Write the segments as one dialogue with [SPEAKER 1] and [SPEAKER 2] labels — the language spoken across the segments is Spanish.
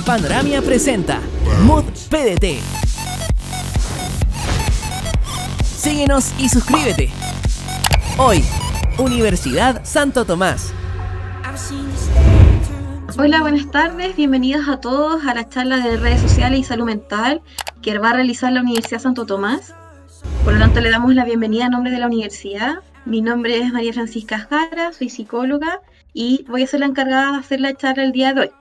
[SPEAKER 1] Panoramia presenta Mod PDT. Síguenos y suscríbete. Hoy, Universidad Santo Tomás.
[SPEAKER 2] Hola, buenas tardes, bienvenidos a todos a la charla de redes sociales y salud mental que va a realizar la Universidad Santo Tomás. Por lo tanto, le damos la bienvenida a nombre de la universidad. Mi nombre es María Francisca Jara, soy psicóloga y voy a ser la encargada de hacer la charla el día de hoy.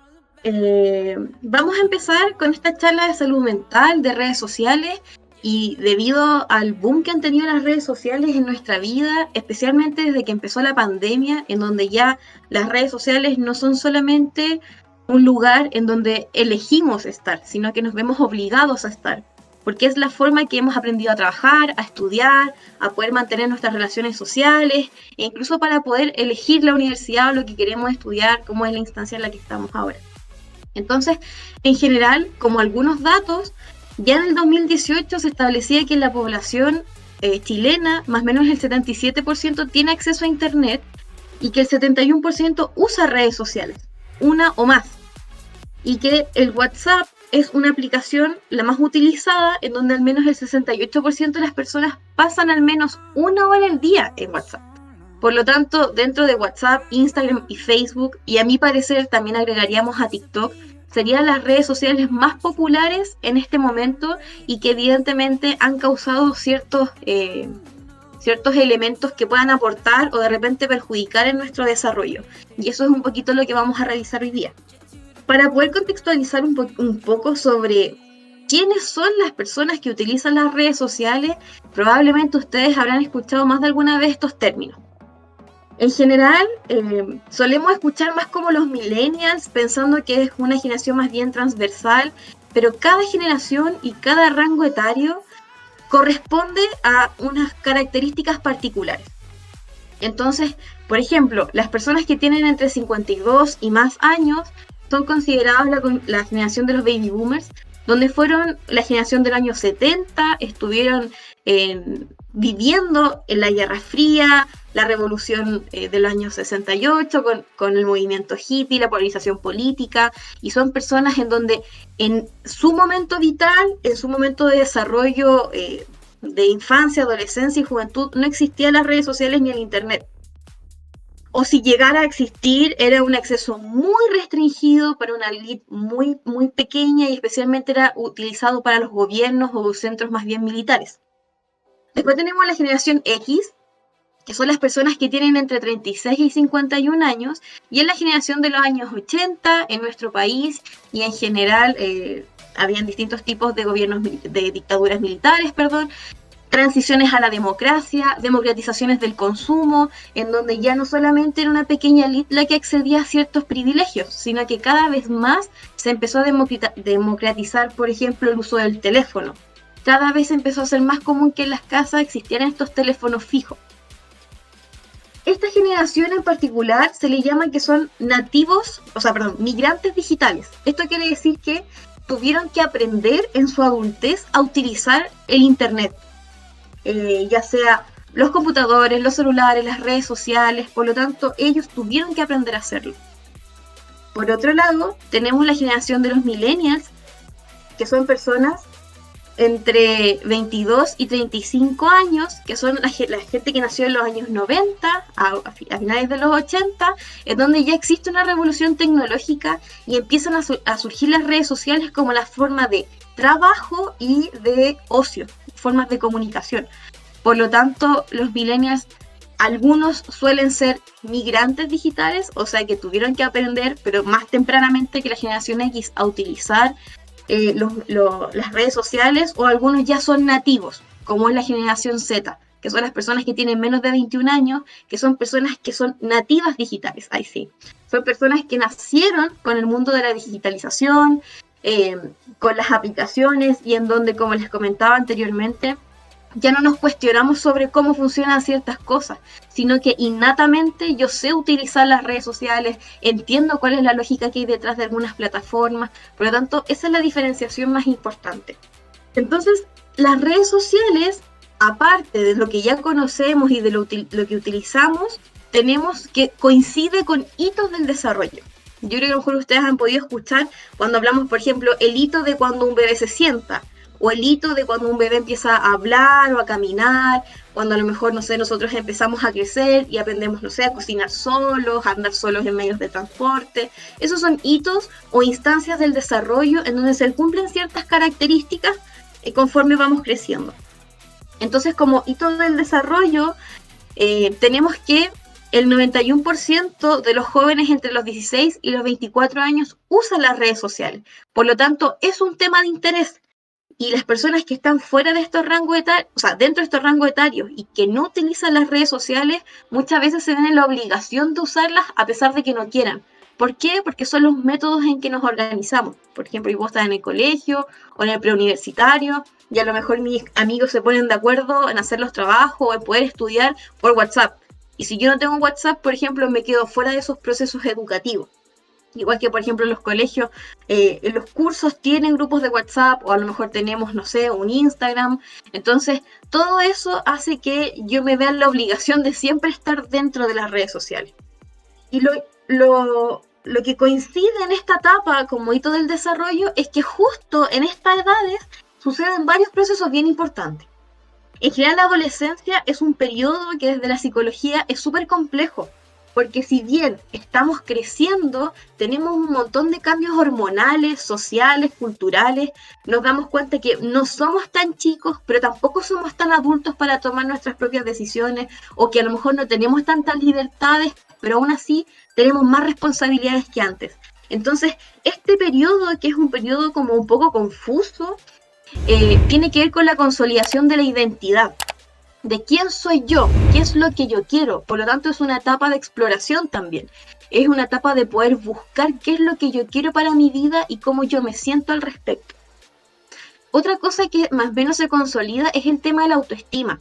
[SPEAKER 2] Vamos a empezar con esta charla de salud mental, de redes sociales, y debido al boom que han tenido las redes sociales en nuestra vida, especialmente desde que empezó la pandemia, en donde ya las redes sociales no son solamente un lugar en donde elegimos estar, sino que nos vemos obligados a estar, porque es la forma que hemos aprendido a trabajar, a estudiar, a poder mantener nuestras relaciones sociales, e incluso para poder elegir la universidad o lo que queremos estudiar, como es la instancia en la que estamos ahora. Entonces, en general, como algunos datos, ya en el 2018 se establecía que en la población chilena, más o menos el 77% tiene acceso a Internet y que el 71% usa redes sociales, una o más. Y que el WhatsApp es una aplicación la más utilizada, en donde al menos el 68% de las personas pasan al menos una hora al día en WhatsApp. Por lo tanto, dentro de WhatsApp, Instagram y Facebook, y a mi parecer también agregaríamos a TikTok, serían las redes sociales más populares en este momento y que evidentemente han causado ciertos elementos que puedan aportar o de repente perjudicar en nuestro desarrollo. Y eso es un poquito lo que vamos a revisar hoy día. Para poder contextualizar un poco sobre quiénes son las personas que utilizan las redes sociales, probablemente ustedes habrán escuchado más de alguna vez estos términos. En general, solemos escuchar más como los millennials, pensando que es una generación más bien transversal, pero cada generación y cada rango etario corresponde a unas características particulares. Entonces, por ejemplo, las personas que tienen entre 52 y más años son consideradas la generación de los baby boomers, donde fueron la generación del año 70, estuvieron viviendo en la Guerra Fría, la revolución del año 68, con el movimiento hippie, la polarización política, y son personas en donde en su momento vital, en su momento de desarrollo de infancia, adolescencia y juventud, no existían las redes sociales ni el internet. O si llegara a existir, era un acceso muy restringido para una élite muy, muy pequeña y especialmente era utilizado para los gobiernos o centros más bien militares. Después tenemos la generación X, que son las personas que tienen entre 36 y 51 años, y es la generación de los años 80 en nuestro país, y en general habían distintos tipos de gobiernos, de dictaduras militares, transiciones a la democracia, democratizaciones del consumo, en donde ya no solamente era una pequeña élite la que accedía a ciertos privilegios, sino que cada vez más se empezó a democratizar, por ejemplo, el uso del teléfono. Cada vez empezó a ser más común que en las casas existieran estos teléfonos fijos. Esta generación en particular se le llama que son migrantes digitales. Esto quiere decir que tuvieron que aprender en su adultez a utilizar el internet. Ya sea los computadores, los celulares, las redes sociales, por lo tanto ellos tuvieron que aprender a hacerlo. Por otro lado, tenemos la generación de los millennials, que son personas entre 22 y 35 años, que son la gente que nació en los años 90, a finales de los 80, en donde ya existe una revolución tecnológica y empiezan a surgir las redes sociales como la forma de trabajo y de ocio, formas de comunicación. Por lo tanto, los millennials, algunos suelen ser migrantes digitales, o sea que tuvieron que aprender, pero más tempranamente que la generación X, a utilizar las redes sociales, o algunos ya son nativos, como es la generación Z, que son las personas que tienen menos de 21 años, que son personas que son nativas digitales, ahí sí. Son personas que nacieron con el mundo de la digitalización, con las aplicaciones, y en donde, como les comentaba anteriormente, ya no nos cuestionamos sobre cómo funcionan ciertas cosas, sino que innatamente yo sé utilizar las redes sociales, entiendo cuál es la lógica que hay detrás de algunas plataformas, por lo tanto, esa es la diferenciación más importante. Entonces, las redes sociales, aparte de lo que ya conocemos y de lo que utilizamos, tenemos que coincide con hitos del desarrollo. Yo creo que a lo mejor ustedes han podido escuchar cuando hablamos, por ejemplo, el hito de cuando un bebé se sienta, o el hito de cuando un bebé empieza a hablar o a caminar, cuando a lo mejor, no sé, nosotros empezamos a crecer y aprendemos, no sé, a cocinar solos, a andar solos en medios de transporte. Esos son hitos o instancias del desarrollo en donde se cumplen ciertas características conforme vamos creciendo. Entonces, como hito del desarrollo, tenemos que el 91% de los jóvenes entre los 16 y los 24 años usan las redes sociales. Por lo tanto, es un tema de interés. Y las personas que están fuera de estos rangos etarios, o sea, dentro de estos rangos etarios y que no utilizan las redes sociales, muchas veces se ven en la obligación de usarlas a pesar de que no quieran. ¿Por qué? Porque son los métodos en que nos organizamos. Por ejemplo, vos estás en el colegio o en el preuniversitario y a lo mejor mis amigos se ponen de acuerdo en hacer los trabajos o en poder estudiar por WhatsApp. Y si yo no tengo WhatsApp, por ejemplo, me quedo fuera de esos procesos educativos. Igual que, por ejemplo, en los colegios, en los cursos tienen grupos de WhatsApp o a lo mejor tenemos, no sé, un Instagram. Entonces, todo eso hace que yo me vea en la obligación de siempre estar dentro de las redes sociales. Y lo que coincide en esta etapa como hito del desarrollo es que justo en estas edades suceden varios procesos bien importantes. En general, la adolescencia es un periodo que desde la psicología es súper complejo, porque si bien estamos creciendo, tenemos un montón de cambios hormonales, sociales, culturales, nos damos cuenta que no somos tan chicos, pero tampoco somos tan adultos para tomar nuestras propias decisiones, o que a lo mejor no tenemos tantas libertades, pero aún así tenemos más responsabilidades que antes. Entonces, este periodo, que es un periodo como un poco confuso, tiene que ver con la consolidación de la identidad, de quién soy yo, qué es lo que yo quiero. Por lo tanto, es una etapa de exploración también. Es una etapa de poder buscar qué es lo que yo quiero para mi vida y cómo yo me siento al respecto. Otra cosa que más o menos se consolida es el tema de la autoestima.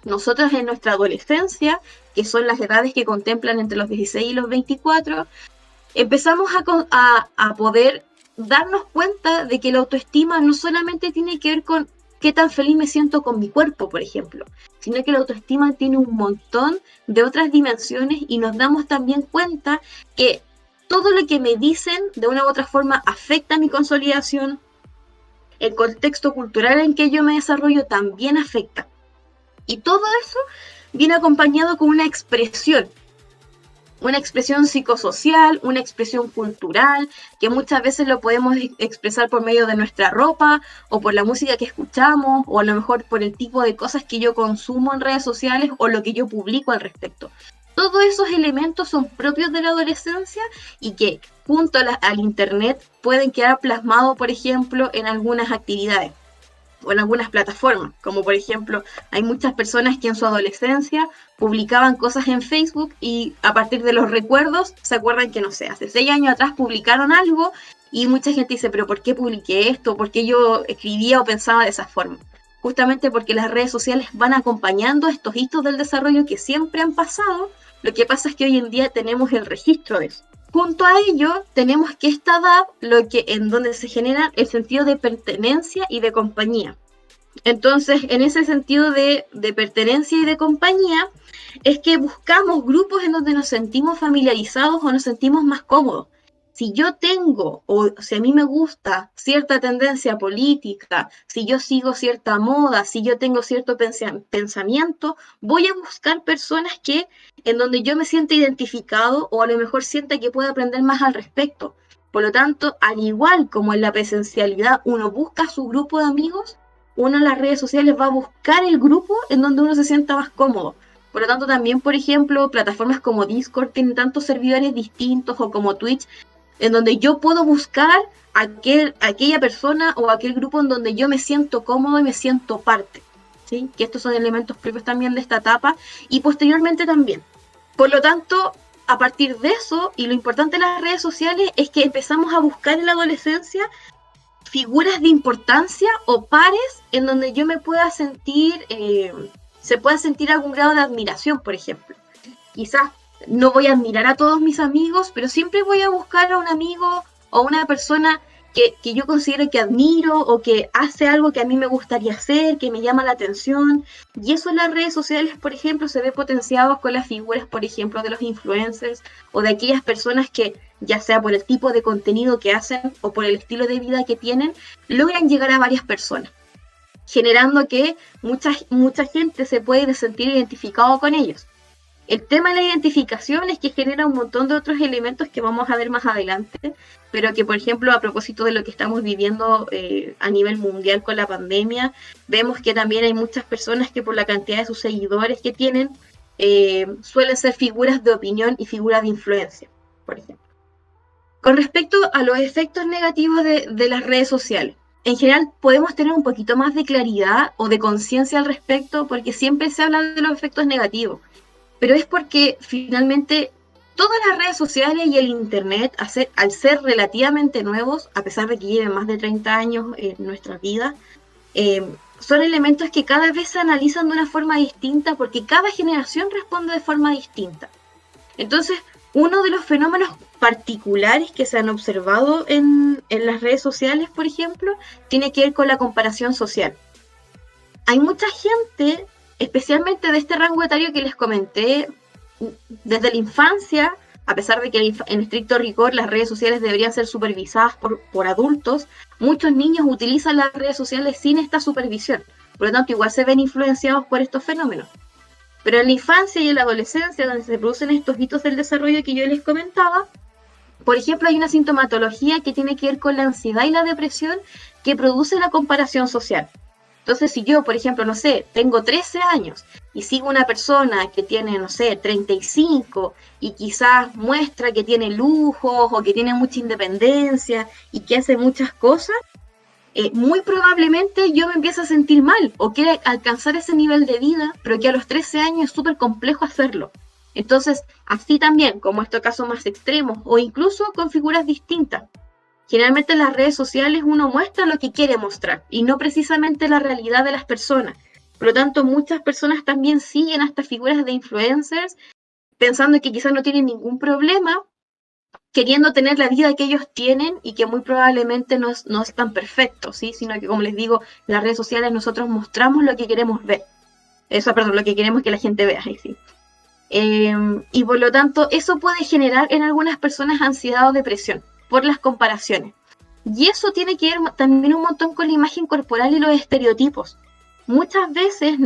[SPEAKER 2] Nosotros en nuestra adolescencia, que son las edades que contemplan entre los 16 y los 24, empezamos a poder darnos cuenta de que la autoestima no solamente tiene que ver con qué tan feliz me siento con mi cuerpo, por ejemplo, sino que la autoestima tiene un montón de otras dimensiones y nos damos también cuenta que todo lo que me dicen de una u otra forma afecta mi consolidación, el contexto cultural en que yo me desarrollo también afecta. Y todo eso viene acompañado con una expresión psicosocial, una expresión cultural, que muchas veces lo podemos expresar por medio de nuestra ropa, o por la música que escuchamos, o a lo mejor por el tipo de cosas que yo consumo en redes sociales, o lo que yo publico al respecto. Todos esos elementos son propios de la adolescencia y que junto al internet pueden quedar plasmados, por ejemplo, en algunas actividades o en algunas plataformas, como por ejemplo, hay muchas personas que en su adolescencia publicaban cosas en Facebook y a partir de los recuerdos se acuerdan que, no sé, hace 6 años atrás publicaron algo y mucha gente dice, pero ¿por qué publiqué esto? ¿Por qué yo escribía o pensaba de esa forma? Justamente porque las redes sociales van acompañando estos hitos del desarrollo que siempre han pasado. Lo que pasa es que hoy en día tenemos el registro de eso. Junto a ello, tenemos que esta edad, en donde se genera el sentido de pertenencia y de compañía. Entonces, en ese sentido de pertenencia y de compañía, es que buscamos grupos en donde nos sentimos familiarizados o nos sentimos más cómodos. Si yo tengo, o si a mí me gusta cierta tendencia política, si yo sigo cierta moda, si yo tengo cierto pensamiento, voy a buscar personas en donde yo me sienta identificado o a lo mejor sienta que puedo aprender más al respecto. Por lo tanto, al igual como en la presencialidad uno busca su grupo de amigos, uno en las redes sociales va a buscar el grupo en donde uno se sienta más cómodo. Por lo tanto, también, por ejemplo, plataformas como Discord tienen tantos servidores distintos o como Twitch, en donde yo puedo buscar aquella persona o aquel grupo en donde yo me siento cómodo y me siento parte, ¿sí? Que estos son elementos propios también de esta etapa y posteriormente también. Por lo tanto, a partir de eso, y lo importante de las redes sociales es que empezamos a buscar en la adolescencia figuras de importancia o pares en donde yo me pueda sentir, se pueda sentir algún grado de admiración, por ejemplo. Quizás no voy a admirar a todos mis amigos, pero siempre voy a buscar a un amigo o una persona que yo considero que admiro o que hace algo que a mí me gustaría hacer, que me llama la atención. Y eso en las redes sociales, por ejemplo, se ve potenciado con las figuras, por ejemplo, de los influencers o de aquellas personas que, ya sea por el tipo de contenido que hacen o por el estilo de vida que tienen, logran llegar a varias personas, generando que mucha gente se puede sentir identificado con ellos. El tema de la identificación es que genera un montón de otros elementos que vamos a ver más adelante, pero que, por ejemplo, a propósito de lo que estamos viviendo a nivel mundial con la pandemia, vemos que también hay muchas personas que por la cantidad de sus seguidores que tienen, suelen ser figuras de opinión y figuras de influencia, por ejemplo. Con respecto a los efectos negativos de las redes sociales, en general podemos tener un poquito más de claridad o de conciencia al respecto, porque siempre se habla de los efectos negativos. Pero es porque finalmente todas las redes sociales y el internet, al ser relativamente nuevos, a pesar de que lleven más de 30 años en nuestra vida, son elementos que cada vez se analizan de una forma distinta porque cada generación responde de forma distinta. Entonces, uno de los fenómenos particulares que se han observado en las redes sociales, por ejemplo, tiene que ver con la comparación social. Hay mucha gente, especialmente de este rango etario que les comenté, desde la infancia, a pesar de que en estricto rigor las redes sociales deberían ser supervisadas por adultos, muchos niños utilizan las redes sociales sin esta supervisión. Por lo tanto, igual se ven influenciados por estos fenómenos. Pero en la infancia y en la adolescencia, donde se producen estos hitos del desarrollo que yo les comentaba, por ejemplo, hay una sintomatología que tiene que ver con la ansiedad y la depresión que produce la comparación social. Entonces, si yo, por ejemplo, no sé, tengo 13 años y sigo una persona que tiene, no sé, 35 y quizás muestra que tiene lujos o que tiene mucha independencia y que hace muchas cosas, muy probablemente yo me empiezo a sentir mal o quiera alcanzar ese nivel de vida, pero que a los 13 años es súper complejo hacerlo. Entonces, así también, como estos casos más extremos o incluso con figuras distintas. Generalmente en las redes sociales uno muestra lo que quiere mostrar y no precisamente la realidad de las personas. Por lo tanto, muchas personas también siguen a estas figuras de influencers pensando que quizás no tienen ningún problema, queriendo tener la vida que ellos tienen y que muy probablemente no es tan perfecto, ¿sí? Sino que, como les digo, en las redes sociales nosotros mostramos lo que queremos ver. Lo que queremos que la gente vea. ¿Sí? Y por lo tanto, eso puede generar en algunas personas ansiedad o depresión por las comparaciones. Y eso tiene que ver también un montón con la imagen corporal y los estereotipos. Muchas veces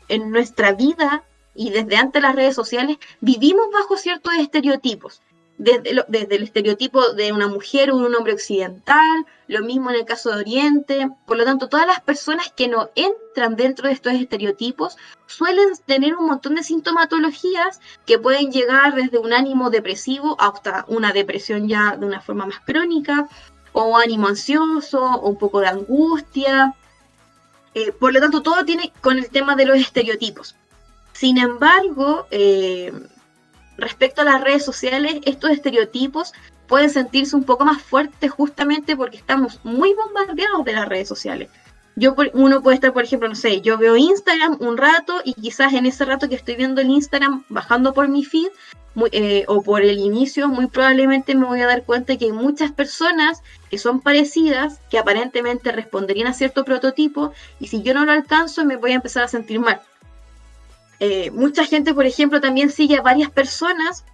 [SPEAKER 2] en nuestra vida y desde antes de las redes sociales vivimos bajo ciertos estereotipos. Desde el estereotipo de una mujer o un hombre occidental, lo mismo en el caso de Oriente. Por lo tanto, todas las personas que no entran dentro de estos estereotipos suelen tener un montón de sintomatologías que pueden llegar desde un ánimo depresivo hasta una depresión ya de una forma más crónica, o ánimo ansioso, o un poco de angustia. Por lo tanto, todo tiene con el tema de los estereotipos. Sin embargo, respecto a las redes sociales, estos estereotipos pueden sentirse un poco más fuertes justamente porque estamos muy bombardeados de las redes sociales. Uno puede estar, por ejemplo, no sé, yo veo Instagram un rato y quizás en ese rato que estoy viendo el Instagram, bajando por mi feed o por el inicio, muy probablemente me voy a dar cuenta de que hay muchas personas que son parecidas, que aparentemente responderían a cierto prototipo, y si yo no lo alcanzo me voy a empezar a sentir mal. Mucha gente, por ejemplo, también sigue a varias personas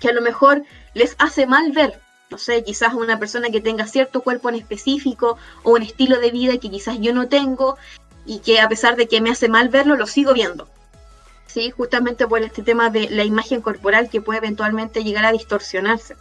[SPEAKER 2] que a lo mejor les hace mal ver, no sé, quizás una persona que tenga cierto cuerpo en específico o un estilo de vida que quizás yo no tengo y que a pesar de que me hace mal verlo, lo sigo viendo. ¿Sí? Justamente por este tema de la imagen corporal que puede eventualmente llegar a distorsionarse.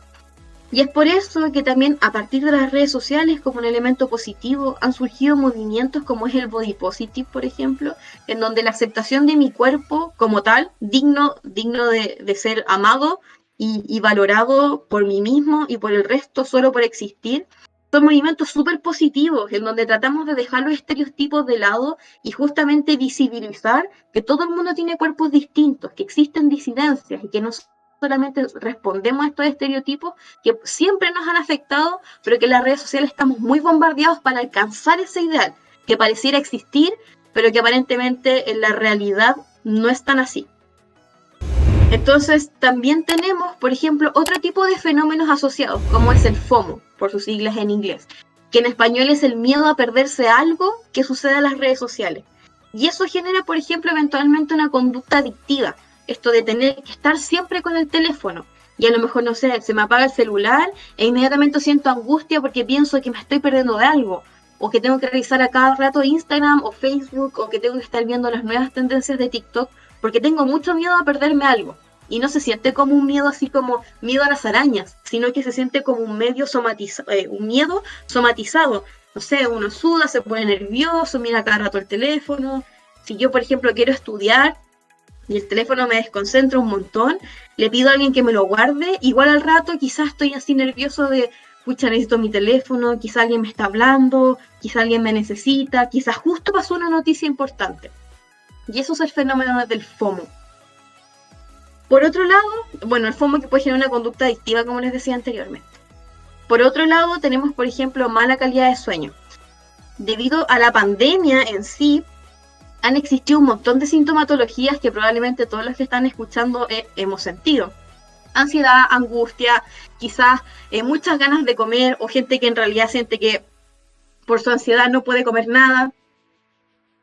[SPEAKER 2] Y es por eso que también a partir de las redes sociales como un elemento positivo han surgido movimientos como es el body positive, por ejemplo, en donde la aceptación de mi cuerpo como tal, digno de ser amado y valorado por mí mismo y por el resto solo por existir, son movimientos súper positivos en donde tratamos de dejar los estereotipos de lado y justamente visibilizar que todo el mundo tiene cuerpos distintos, que existen disidencias y que no solamente respondemos a estos estereotipos que siempre nos han afectado, pero que en las redes sociales estamos muy bombardeados para alcanzar ese ideal que pareciera existir, pero que aparentemente en la realidad no es tan así. Entonces también tenemos, por ejemplo, otro tipo de fenómenos asociados, como es el FOMO, por sus siglas en inglés, que en español es el miedo a perderse algo que sucede en las redes sociales. Y eso genera, por ejemplo, eventualmente una conducta adictiva, esto de tener que estar siempre con el teléfono. Y a lo mejor, no sé, se me apaga el celular e inmediatamente siento angustia porque pienso que me estoy perdiendo de algo, o que tengo que revisar a cada rato Instagram o Facebook, o que tengo que estar viendo las nuevas tendencias de TikTok, porque tengo mucho miedo a perderme algo. Y no se siente como un miedo así como miedo a las arañas, sino que se siente como un miedo somatizado. No sé, uno suda, se pone nervioso, mira cada rato el teléfono. Si yo, por ejemplo, quiero estudiar y el teléfono me desconcentra un montón, le pido a alguien que me lo guarde, igual al rato quizás estoy así nervioso de, pucha, necesito mi teléfono, quizás alguien me está hablando, quizás alguien me necesita, quizás justo pasó una noticia importante. Y eso es el fenómeno del FOMO. Por otro lado, bueno, el FOMO que puede generar una conducta adictiva, como les decía anteriormente. Por otro lado, tenemos, por ejemplo, mala calidad de sueño. Debido a la pandemia en sí, han existido un montón de sintomatologías que probablemente todos los que están escuchando hemos sentido. Ansiedad, angustia, quizás muchas ganas de comer, o gente que en realidad siente que por su ansiedad no puede comer nada.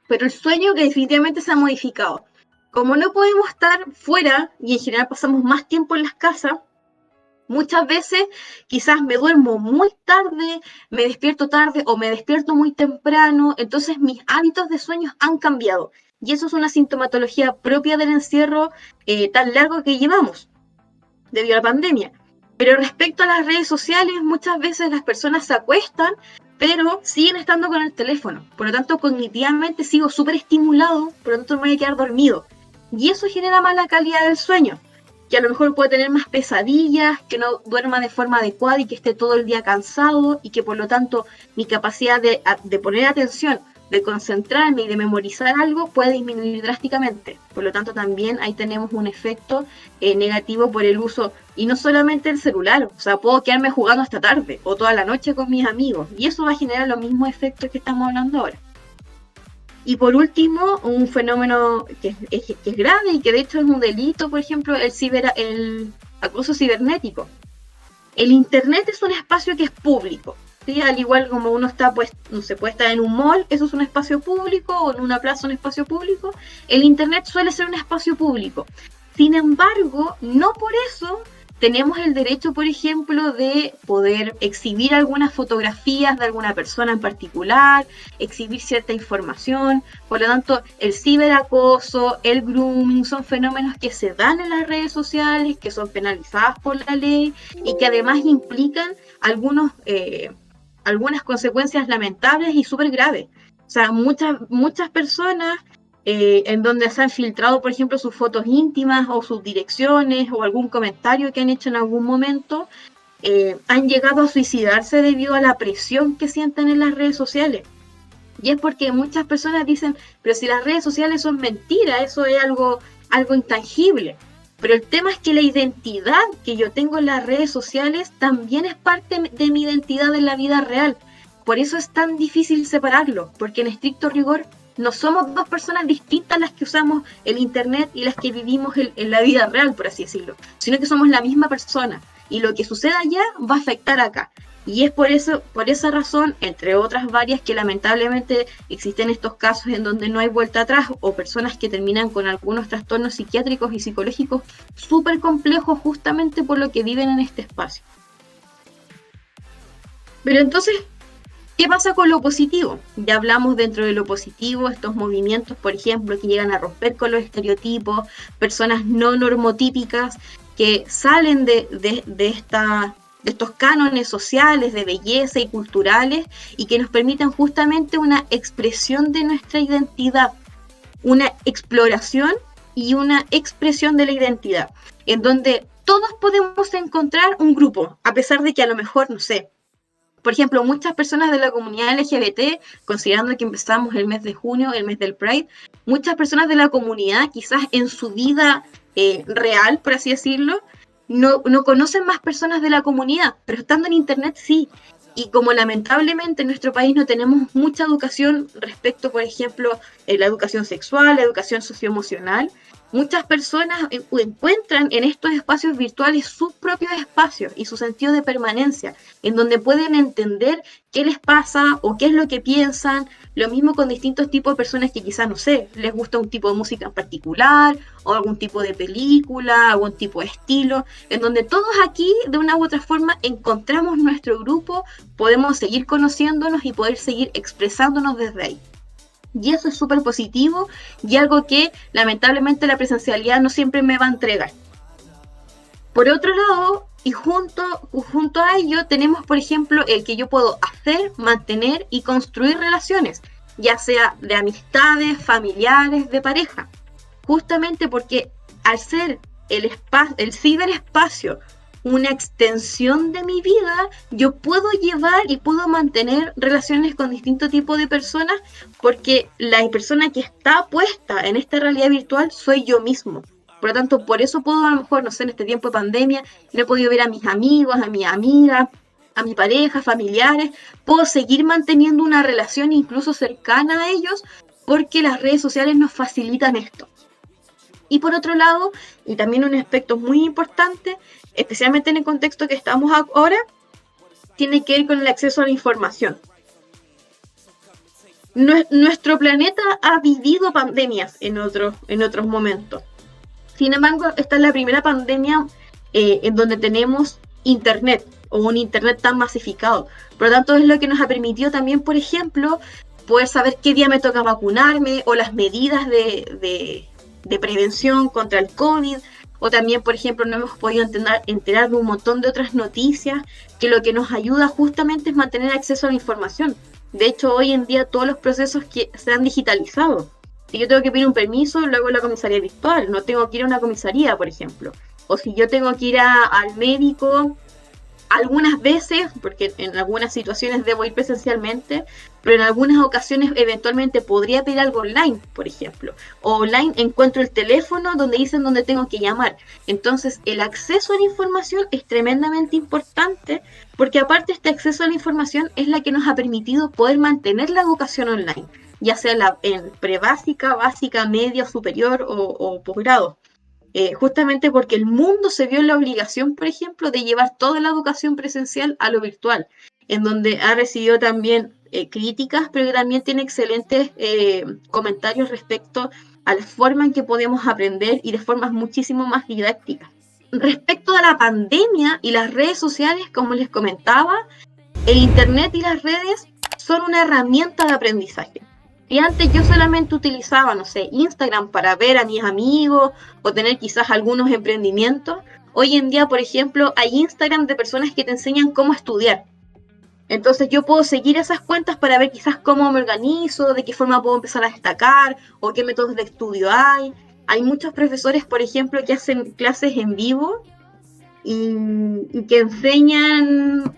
[SPEAKER 2] Pero el sueño que definitivamente se ha modificado. Como no podemos estar fuera y en general pasamos más tiempo en las casas, muchas veces quizás me duermo muy tarde, me despierto tarde o me despierto muy temprano, entonces mis hábitos de sueño han cambiado. Y eso es una sintomatología propia del encierro tan largo que llevamos debido a la pandemia. Pero respecto a las redes sociales, muchas veces las personas se acuestan, pero siguen estando con el teléfono. Por lo tanto, cognitivamente sigo súper estimulado, por lo tanto me voy a quedar dormido. Y eso genera mala calidad del sueño, que a lo mejor puede tener más pesadillas, que no duerma de forma adecuada y que esté todo el día cansado, y que por lo tanto mi capacidad de poner atención, de concentrarme y de memorizar algo puede disminuir drásticamente. Por lo tanto, también ahí tenemos un efecto negativo por el uso, y no solamente el celular, o sea, puedo quedarme jugando hasta tarde o toda la noche con mis amigos, y eso va a generar los mismos efectos que estamos hablando ahora. Y por último, un fenómeno que es grave y que de hecho es un delito, por ejemplo, el acoso cibernético. El Internet es un espacio que es público, ¿sí? Al igual como uno está, pues, no se puede estar en un mall, eso es un espacio público, o en una plaza un espacio público. El Internet suele ser un espacio público. Sin embargo, no por eso tenemos el derecho, por ejemplo, de poder exhibir algunas fotografías de alguna persona en particular, exhibir cierta información. Por lo tanto, el ciberacoso, el grooming son fenómenos que se dan en las redes sociales, que son penalizadas por la ley y que además implican algunas consecuencias lamentables y súper graves. O sea, muchas personas en donde se han filtrado, por ejemplo, sus fotos íntimas o sus direcciones o algún comentario que han hecho en algún momento, han llegado a suicidarse debido a la presión que sienten en las redes sociales. Y es porque muchas personas dicen, pero si las redes sociales son mentiras, eso es algo intangible. Pero el tema es que la identidad que yo tengo en las redes sociales también es parte de mi identidad en la vida real. Por eso es tan difícil separarlo, porque en estricto rigor no somos dos personas distintas las que usamos el Internet y las que vivimos en la vida real, por así decirlo, sino que somos la misma persona. Y lo que suceda allá va a afectar acá. Y es por esa razón, entre otras varias, que lamentablemente existen estos casos en donde no hay vuelta atrás, o personas que terminan con algunos trastornos psiquiátricos y psicológicos súper complejos justamente por lo que viven en este espacio. Pero entonces, ¿qué pasa con lo positivo? Ya hablamos dentro de lo positivo, estos movimientos, por ejemplo, que llegan a romper con los estereotipos, personas no normotípicas que salen de estos cánones sociales de belleza y culturales y que nos permiten justamente una expresión de nuestra identidad, una exploración y una expresión de la identidad, en donde todos podemos encontrar un grupo, a pesar de que a lo mejor, no sé, por ejemplo, muchas personas de la comunidad LGBT, considerando que empezamos el mes de junio, el mes del Pride, muchas personas de la comunidad quizás en su vida real, por así decirlo, no conocen más personas de la comunidad, pero estando en Internet sí. Y como lamentablemente en nuestro país no tenemos mucha educación respecto, por ejemplo, la educación sexual, la educación socioemocional, Muchas personas encuentran en estos espacios virtuales sus propios espacios y su sentido de permanencia, en donde pueden entender qué les pasa o qué es lo que piensan. Lo mismo con distintos tipos de personas que quizás, no sé, les gusta un tipo de música en particular o algún tipo de película, algún tipo de estilo, en donde todos aquí, de una u otra forma, encontramos nuestro grupo, podemos seguir conociéndonos y poder seguir expresándonos desde ahí. Y eso es súper positivo y algo que lamentablemente la presencialidad no siempre me va a entregar. Por otro lado, y junto a ello, tenemos, por ejemplo, el que yo puedo hacer, mantener y construir relaciones, ya sea de amistades, familiares, de pareja. Justamente porque al ser el ciberespacio una extensión de mi vida, yo puedo llevar y puedo mantener relaciones con distintos tipos de personas porque la persona que está puesta en esta realidad virtual soy yo mismo. Por lo tanto, por eso puedo, a lo mejor, no sé, en este tiempo de pandemia, no he podido ver a mis amigos, a mis amigas, a mi pareja, familiares, puedo seguir manteniendo una relación incluso cercana a ellos porque las redes sociales nos facilitan esto. Y por otro lado, y también un aspecto muy importante, especialmente en el contexto que estamos ahora, tiene que ver con el acceso a la información. Nuestro planeta ha vivido pandemias en otros momentos. Sin embargo, esta es la primera pandemia en donde tenemos internet o un internet tan masificado. Por lo tanto, es lo que nos ha permitido también, por ejemplo, poder saber qué día me toca vacunarme o las medidas de prevención contra el COVID, o también, por ejemplo, no hemos podido enterar de un montón de otras noticias que lo que nos ayuda justamente es mantener acceso a la información. De hecho, hoy en día todos los procesos que se han digitalizado. Si yo tengo que pedir un permiso, lo hago en la comisaría virtual, no tengo que ir a una comisaría, por ejemplo. O si yo tengo que ir al médico, algunas veces, porque en algunas situaciones debo ir presencialmente, pero en algunas ocasiones eventualmente podría pedir algo online, por ejemplo. O online encuentro el teléfono donde dicen dónde tengo que llamar. Entonces, el acceso a la información es tremendamente importante, porque aparte este acceso a la información es la que nos ha permitido poder mantener la educación online, ya sea en prebásica, básica, media, superior o posgrado. Justamente porque el mundo se vio en la obligación, por ejemplo, de llevar toda la educación presencial a lo virtual, en donde ha recibido también críticas, pero también tiene excelentes comentarios respecto a la forma en que podemos aprender y de formas muchísimo más didácticas. Respecto a la pandemia y las redes sociales, como les comentaba, el Internet y las redes son una herramienta de aprendizaje. Y antes yo solamente utilizaba, no sé, Instagram para ver a mis amigos o tener quizás algunos emprendimientos. Hoy en día, por ejemplo, hay Instagram de personas que te enseñan cómo estudiar. Entonces yo puedo seguir esas cuentas para ver quizás cómo me organizo, de qué forma puedo empezar a destacar o qué métodos de estudio hay. Hay muchos profesores, por ejemplo, que hacen clases en vivo y que enseñan,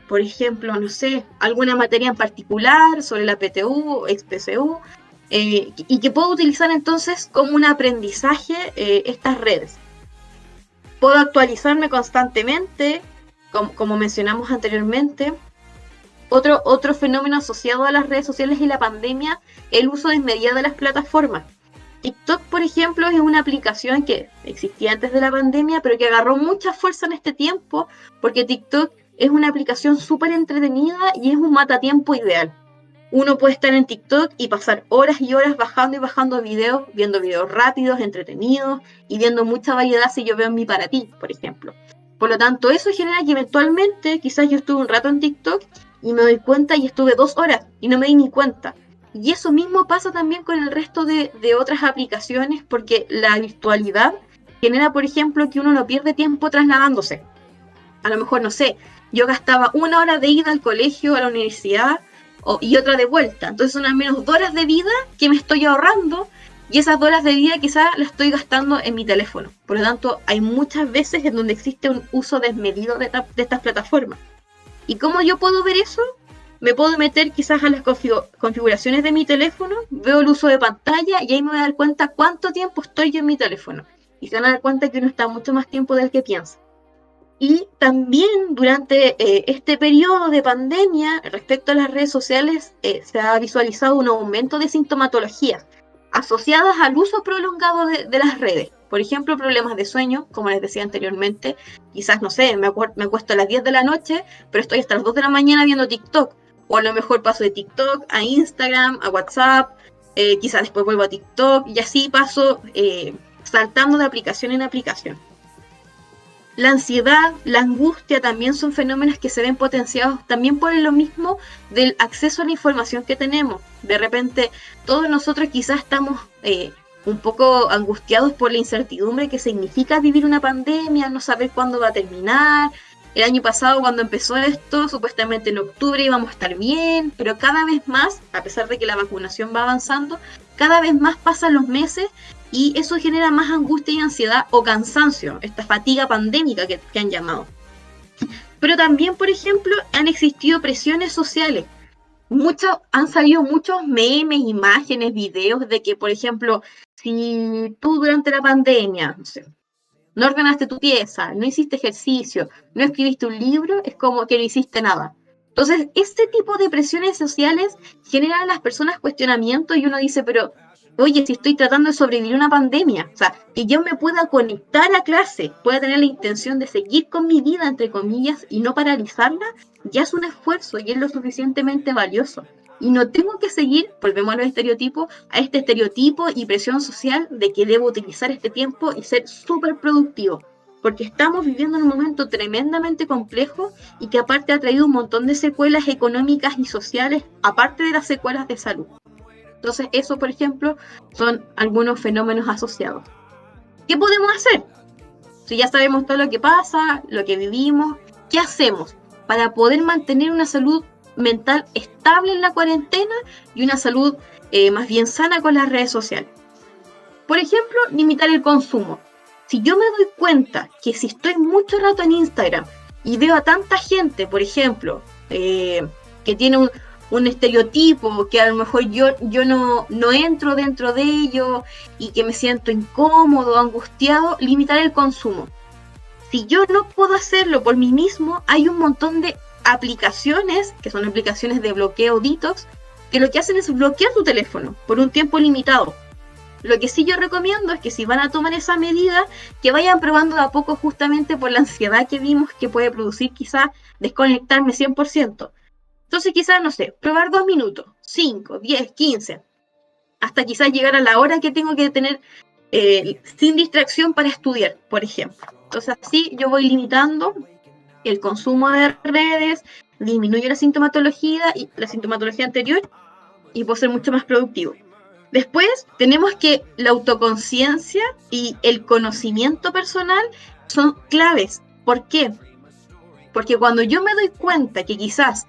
[SPEAKER 2] por ejemplo, no sé, alguna materia en particular sobre la PTU o XPCU, y que puedo utilizar entonces como un aprendizaje estas redes. Puedo actualizarme constantemente, como mencionamos anteriormente. Otro fenómeno asociado a las redes sociales y la pandemia, el uso desmedido de las plataformas. TikTok, por ejemplo, es una aplicación que existía antes de la pandemia, pero que agarró mucha fuerza en este tiempo, porque TikTok es una aplicación súper entretenida y es un matatiempo ideal. Uno puede estar en TikTok y pasar horas y horas bajando y bajando videos, viendo videos rápidos, entretenidos y viendo mucha variedad si yo veo en mi para ti, por ejemplo. Por lo tanto, eso genera que eventualmente, quizás yo estuve un rato en TikTok y me doy cuenta y estuve 2 horas y no me di ni cuenta. Y eso mismo pasa también con el resto de otras aplicaciones, porque la virtualidad genera, por ejemplo, que uno no pierde tiempo trasladándose. A lo mejor, no sé, yo gastaba 1 hora de ida al colegio, a la universidad, y otra de vuelta. Entonces son al menos 2 horas de vida que me estoy ahorrando, y esas 2 horas de vida quizás las estoy gastando en mi teléfono. Por lo tanto, hay muchas veces en donde existe un uso desmedido de estas plataformas. ¿Y cómo yo puedo ver eso? Me puedo meter quizás a las configuraciones de mi teléfono, veo el uso de pantalla y ahí me voy a dar cuenta cuánto tiempo estoy yo en mi teléfono. Y se van a dar cuenta que uno está mucho más tiempo del que piensa. Y también durante este periodo de pandemia, respecto a las redes sociales, se ha visualizado un aumento de sintomatología. asociadas al uso prolongado de las redes. Por ejemplo, problemas de sueño, como les decía anteriormente. Quizás, no sé, me acuesto a las 10 de la noche, pero estoy hasta las 2 de la mañana viendo TikTok. O a lo mejor paso de TikTok a Instagram, a WhatsApp, quizás después vuelvo a TikTok, y así paso saltando de aplicación en aplicación. La ansiedad, la angustia también son fenómenos que se ven potenciados también por lo mismo del acceso a la información que tenemos. De repente, todos nosotros quizás estamos un poco angustiados por la incertidumbre que significa vivir una pandemia, no saber cuándo va a terminar. El año pasado, cuando empezó esto, supuestamente en octubre íbamos a estar bien, pero cada vez más, a pesar de que la vacunación va avanzando, cada vez más pasan los meses y eso genera más angustia y ansiedad o cansancio, esta fatiga pandémica que han llamado. Pero también, por ejemplo, han existido presiones sociales. Han salido muchos memes, imágenes, videos de que, por ejemplo, si tú durante la pandemia, no sé, no ordenaste tu pieza, no hiciste ejercicio, no escribiste un libro, es como que no hiciste nada. Entonces, este tipo de presiones sociales generan a las personas cuestionamientos y uno dice, pero, oye, si estoy tratando de sobrevivir a una pandemia, o sea, que yo me pueda conectar a clase, pueda tener la intención de seguir con mi vida, entre comillas, y no paralizarla, ya es un esfuerzo y es lo suficientemente valioso. Y no tengo que seguir, volvemos a los estereotipos, a este estereotipo y presión social de que debo utilizar este tiempo y ser súper productivo. Porque estamos viviendo en un momento tremendamente complejo y que aparte ha traído un montón de secuelas económicas y sociales, aparte de las secuelas de salud. Entonces, eso, por ejemplo, son algunos fenómenos asociados. ¿Qué podemos hacer? Si ya sabemos todo lo que pasa, lo que vivimos, ¿qué hacemos para poder mantener una salud mental estable en la cuarentena y una salud más bien sana con las redes sociales? Por ejemplo, limitar el consumo. Si yo me doy cuenta que si estoy mucho rato en Instagram y veo a tanta gente, por ejemplo, que tiene un estereotipo, que a lo mejor yo no entro dentro de ello y que me siento incómodo, angustiado, limitar el consumo. Si yo no puedo hacerlo por mí mismo, hay un montón de aplicaciones, que son aplicaciones de bloqueo detox, que lo que hacen es bloquear tu teléfono por un tiempo limitado. Lo que sí yo recomiendo es que si van a tomar esa medida, que vayan probando de a poco justamente por la ansiedad que vimos que puede producir quizás desconectarme 100%. Entonces quizás, no sé, probar 2 minutos, 5, 10, 15, hasta quizás llegar a la hora que tengo que tener sin distracción para estudiar, por ejemplo. Entonces así yo voy limitando el consumo de redes, disminuyo la sintomatología anterior y puedo ser mucho más productivo. Después tenemos que la autoconciencia y el conocimiento personal son claves. ¿Por qué? Porque cuando yo me doy cuenta que quizás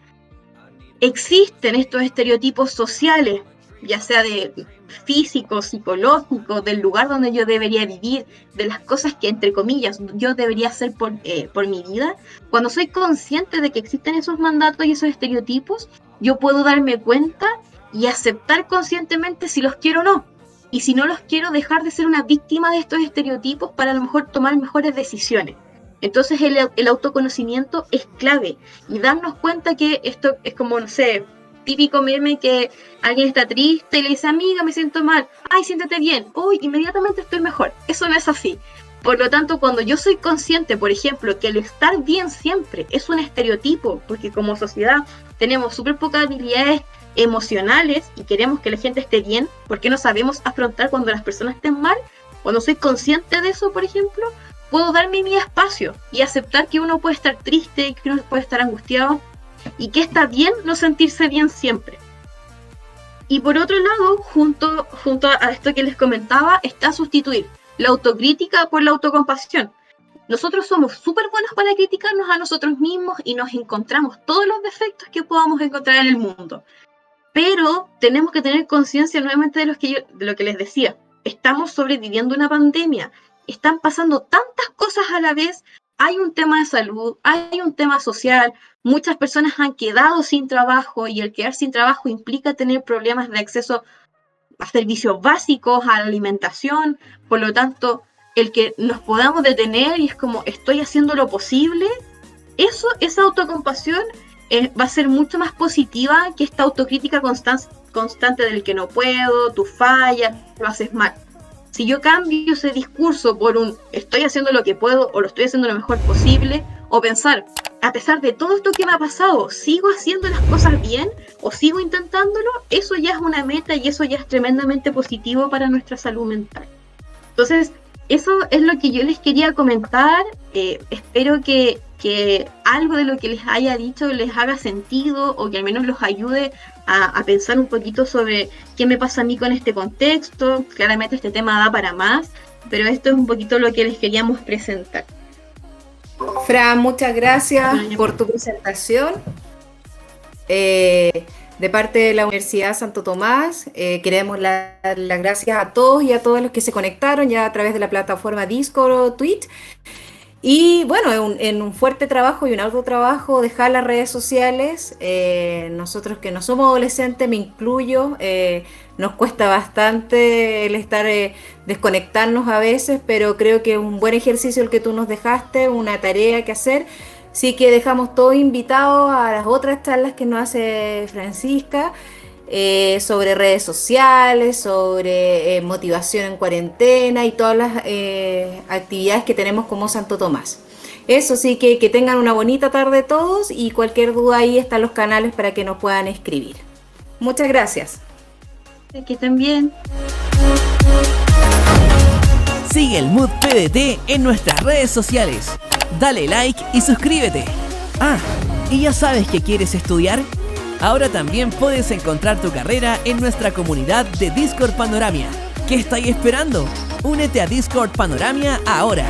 [SPEAKER 2] existen estos estereotipos sociales, ya sea de físico, psicológico, del lugar donde yo debería vivir, de las cosas que, entre comillas, yo debería hacer por mi vida, cuando soy consciente de que existen esos mandatos y esos estereotipos, yo puedo darme cuenta y aceptar conscientemente si los quiero o no. Y si no los quiero, dejar de ser una víctima de estos estereotipos para a lo mejor tomar mejores decisiones. Entonces el autoconocimiento es clave y darnos cuenta que esto es como, no sé, típico meme que alguien está triste y le dice, amiga, me siento mal, ay, siéntete bien, uy, inmediatamente estoy mejor. Eso no es así. Por lo tanto, cuando yo soy consciente, por ejemplo, que el estar bien siempre es un estereotipo, porque como sociedad tenemos súper pocas habilidades emocionales y queremos que la gente esté bien, porque no sabemos afrontar cuando las personas estén mal, cuando soy consciente de eso, por ejemplo, puedo darme mi espacio y aceptar que uno puede estar triste, que uno puede estar angustiado y que está bien no sentirse bien siempre. Y por otro lado, junto a esto que les comentaba, está sustituir la autocrítica por la autocompasión. Nosotros somos súper buenos para criticarnos a nosotros mismos y nos encontramos todos los defectos que podamos encontrar en el mundo. Pero tenemos que tener conciencia nuevamente de lo que les decía. Estamos sobreviviendo una pandemia. Están pasando tantas cosas a la vez. Hay un tema de salud, hay un tema social. Muchas personas han quedado sin trabajo y el quedar sin trabajo implica tener problemas de acceso a servicios básicos, a la alimentación. Por lo tanto, el que nos podamos detener y es como estoy haciendo lo posible, esa autocompasión va a ser mucho más positiva que esta autocrítica constante del que no puedo, tú fallas, lo haces mal. Si yo cambio ese discurso por un estoy haciendo lo que puedo o lo estoy haciendo lo mejor posible, o pensar, a pesar de todo esto que me ha pasado, ¿sigo haciendo las cosas bien o sigo intentándolo? Eso ya es una meta y eso ya es tremendamente positivo para nuestra salud mental. Entonces, eso es lo que yo les quería comentar. Espero que algo de lo que les haya dicho les haga sentido o que al menos los ayude a pensar un poquito sobre qué me pasa a mí con este contexto. Claramente este tema da para más, pero esto es un poquito lo que les queríamos presentar.
[SPEAKER 3] Fran, muchas gracias por tu presentación. De parte de la Universidad Santo Tomás, queremos dar las gracias a todos y a todas los que se conectaron ya a través de la plataforma Discord o Twitch. Y bueno, en un fuerte trabajo y un arduo trabajo dejar las redes sociales. Nosotros que no somos adolescentes, me incluyo, nos cuesta bastante el estar desconectarnos a veces, pero creo que es un buen ejercicio el que tú nos dejaste, una tarea que hacer. Así que dejamos todos invitados a las otras charlas que nos hace Francisca sobre redes sociales, sobre motivación en cuarentena y todas las actividades que tenemos como Santo Tomás. Eso sí, que tengan una bonita tarde todos y cualquier duda ahí están los canales para que nos puedan escribir. Muchas gracias.
[SPEAKER 2] Que estén bien.
[SPEAKER 1] Sigue el Mood PDT en nuestras redes sociales. Dale like y suscríbete. Ah, ¿y ya sabes que quieres estudiar? Ahora también puedes encontrar tu carrera en nuestra comunidad de Discord Panoramia. ¿Qué estáis esperando? Únete a Discord Panoramia ahora.